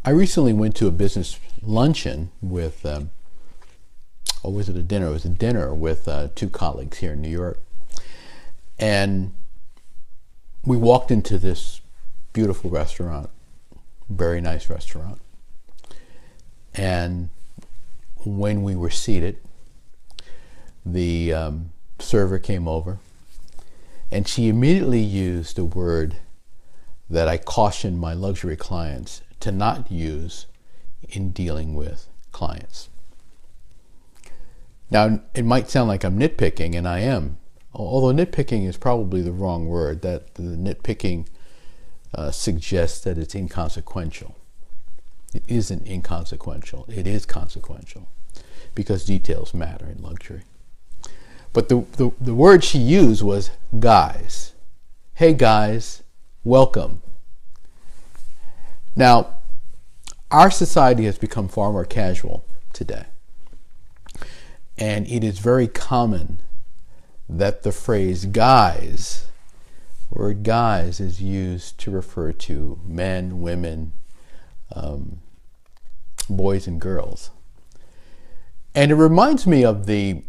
I recently went to a business luncheon with, or was it a dinner? It was a dinner with two colleagues here in New York. And we walked into this beautiful restaurant, very nice restaurant. And when we were seated, the server came over, and she immediately used a word that I caution my luxury clients to not use in dealing with clients. Now, it might sound like I'm nitpicking, and I am, although nitpicking is probably the wrong word. That the nitpicking suggests that it's inconsequential. It isn't inconsequential. It is consequential, because details matter in luxury. But the word she used was guys. Hey guys, welcome. Now, our society has become far more casual today. And it is very common that the phrase guys, word guys, is used to refer to men, women, boys and girls. And it reminds me of the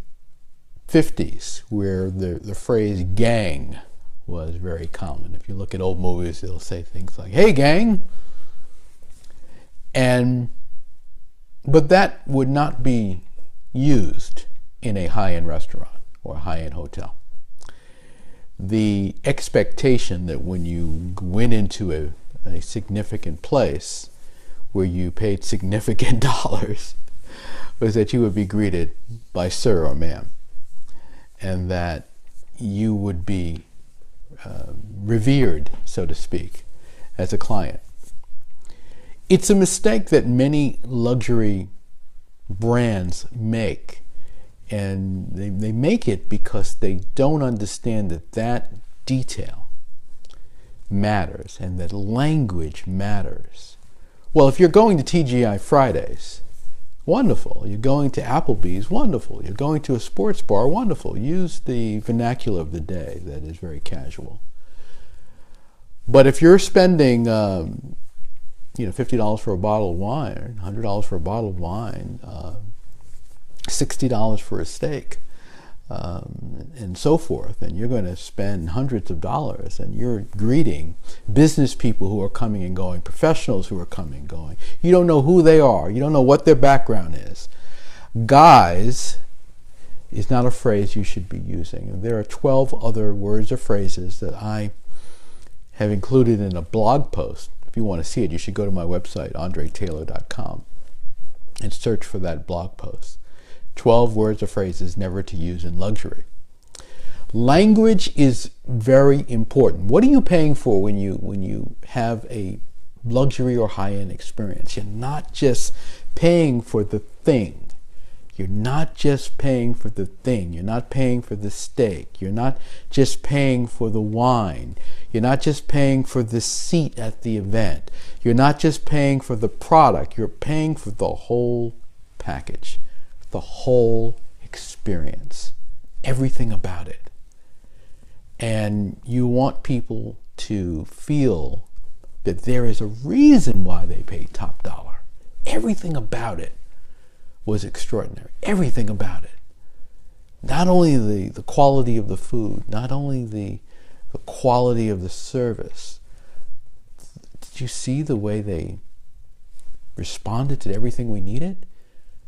50s, where the phrase gang was very common. If you look at old movies, they'll say things like, hey gang. But that would not be used in a high-end restaurant or a high-end hotel. The expectation that when you went into a significant place where you paid significant dollars was that you would be greeted by sir or ma'am, and that you would be revered, so to speak, as a client. It's a mistake that many luxury brands make, and they make it because they don't understand that detail matters and that language matters. Well, if you're going to TGI Fridays, wonderful. You're going to Applebee's, wonderful. You're going to a sports bar, wonderful. Use the vernacular of the day that is very casual. But if you're spending $50 for a bottle of wine, $100 for a bottle of wine, $60 for a steak, and so forth, and you're going to spend hundreds of dollars, and you're greeting business people who are coming and going, professionals who are coming and going. You don't know who they are. You don't know what their background is. Guys is not a phrase you should be using. And there are 12 other words or phrases that I have included in a blog post. If you want to see it, you should go to my website, andretaylor.com, and search for that blog post. 12 words or phrases never to use in luxury. Language is very important. What are you paying for when you have a luxury or high-end experience? You're not just paying for the thing. You're not just paying for the thing. You're not paying for the steak. You're not just paying for the wine. You're not just paying for the seat at the event. You're not just paying for the product. You're paying for the whole package, the whole experience, everything about it. And you want people to feel that there is a reason why they paid top dollar. Everything about it was extraordinary. Everything about it. Not only the quality of the food, not only the quality of the service. Did you see the way they responded to everything we needed?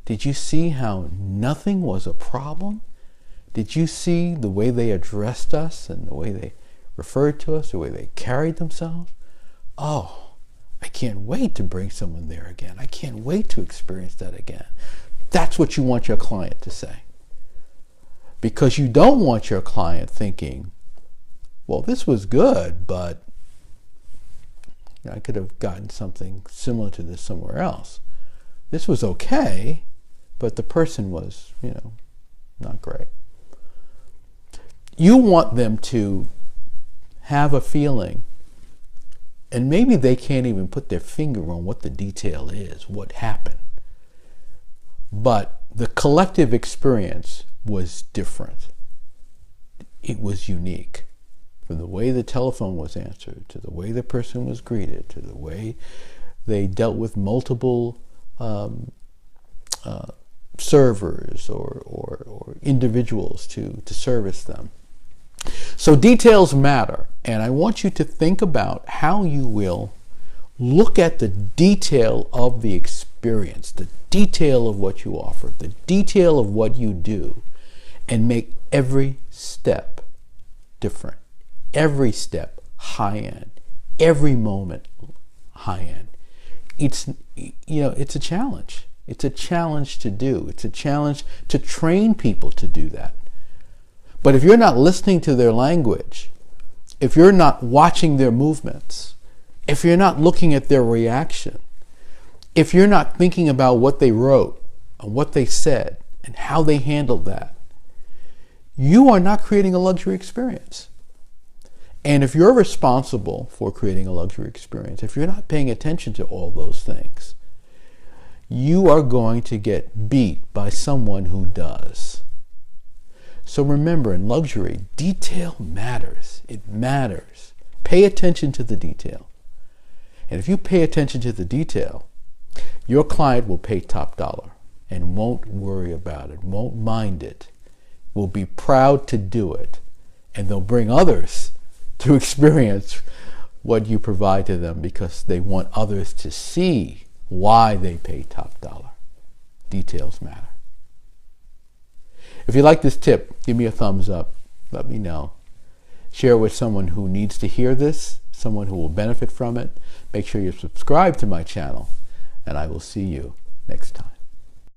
Did you see how nothing was a problem? Did you see the way they addressed us and the way they referred to us, the way they carried themselves? Oh, I can't wait to bring someone there again. I can't wait to experience that again. That's what you want your client to say. Because you don't want your client thinking, well, this was good, but I could have gotten something similar to this somewhere else. This was okay, but the person was, not great. You want them to have a feeling, and maybe they can't even put their finger on what the detail is, what happened. But the collective experience was different. It was unique. From the way the telephone was answered, to the way the person was greeted, to the way They dealt with multiple servers or individuals to service them. So details matter, and I want you to think about how you will look at the detail of the experience, the detail of what you offer, the detail of what you do, and make every step different, every step high end, every moment high end. It's a challenge. It's a challenge to do. It's a challenge to train people to do that. But if you're not listening to their language, if you're not watching their movements, if you're not looking at their reaction, if you're not thinking about what they wrote and what they said and how they handled that, you are not creating a luxury experience. And if you're responsible for creating a luxury experience, if you're not paying attention to all those things, you are going to get beat by someone who does. So remember, in luxury, detail matters. It matters. Pay attention to the detail. And if you pay attention to the detail, your client will pay top dollar and won't worry about it, won't mind it, will be proud to do it, and they'll bring others to experience what you provide to them because they want others to see why they pay top dollar. Details matter. If you like this tip, give me a thumbs up. Let me know. Share it with someone who needs to hear this, someone who will benefit from it. Make sure you're subscribed to my channel, and I will see you next time.